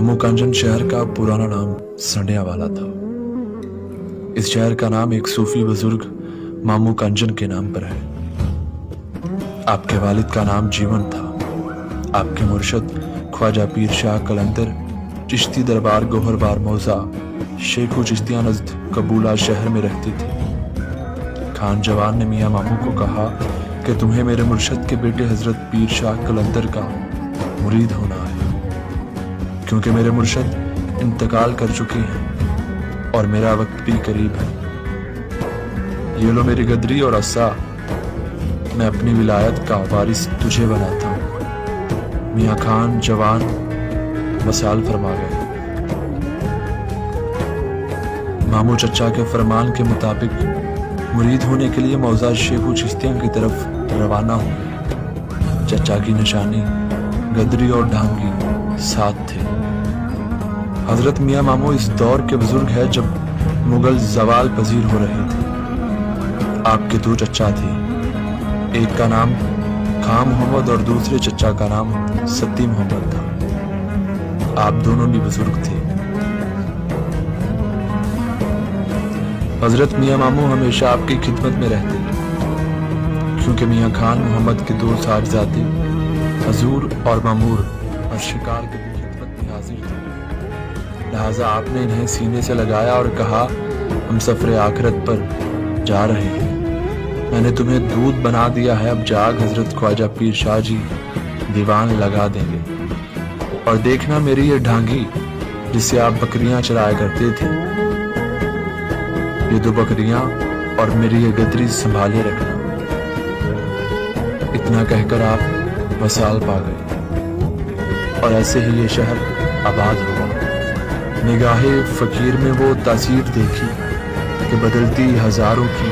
मामू कंजन शहर का पुराना नाम संडिया वाला था। इस शहर का नाम एक सूफी बुजुर्ग मामू कंजन के नाम पर है। आपके वालिद का नाम जीवन था। आपके मुर्शद ख्वाजा पीर शाह कलंदर चिश्ती दरबार गोहरबार मौजा शेखू चिश्तिया नज़द कबूला शहर में रहते थे। खान जवान ने मियाँ मामू को कहा कि तुम्हें मेरे मुर्शद के बेटे हजरत पीर शाह कलंदर का मुरीद होना है, क्योंकि मेरे मुर्शद इंतकाल कर चुके हैं और मेरा वक्त भी करीब है। ये लो मेरी गदरी और असा, मैं अपनी विलायत का वारिस तुझे बनाता हूँ। मियाँ खान जवान वसाल फरमा गए। मामू चचा के फरमान के मुताबिक मुरीद होने के लिए मौजा शेखू चिश्तिया की तरफ रवाना हुए। चचा की निशानी गदरी और ढांगी साथ थे। हजरत मियाँ मामू इस दौर के बुजुर्ग है जब मुगल जवाल पजीर हो रहे थे। आपके दो चचा थे, एक का नाम खां मोहम्मद और दूसरे चचा का नाम सत्ती मोहम्मद था। आप दोनों भी बुजुर्ग थे। हजरत मियाँ मामू हमेशा आपकी खिदमत में रहते, क्योंकि मियाँ खान मोहम्मद के दो साहबजादे हजूर और मामूर और शिकार के भी खिदमत में हाजिर थे। लिहाजा आपने इन्हें सीने से लगाया और कहा, हम सफर आखिरत पर जा रहे हैं। मैंने तुम्हें दूध बना दिया है, अब जाग हजरत ख्वाजा पीर शाह जी दीवान लगा देंगे। और देखना मेरी ये ढांगी जिससे आप बकरियां चराया करते थे, ये दो बकरियां और मेरी ये गदरी संभाले रखना। इतना कहकर आप वसाल पा गए और ऐसे ही ये शहर आबाद हुआ। निगाहे फकीर में वो तासीर देखी कि बदलती हजारों की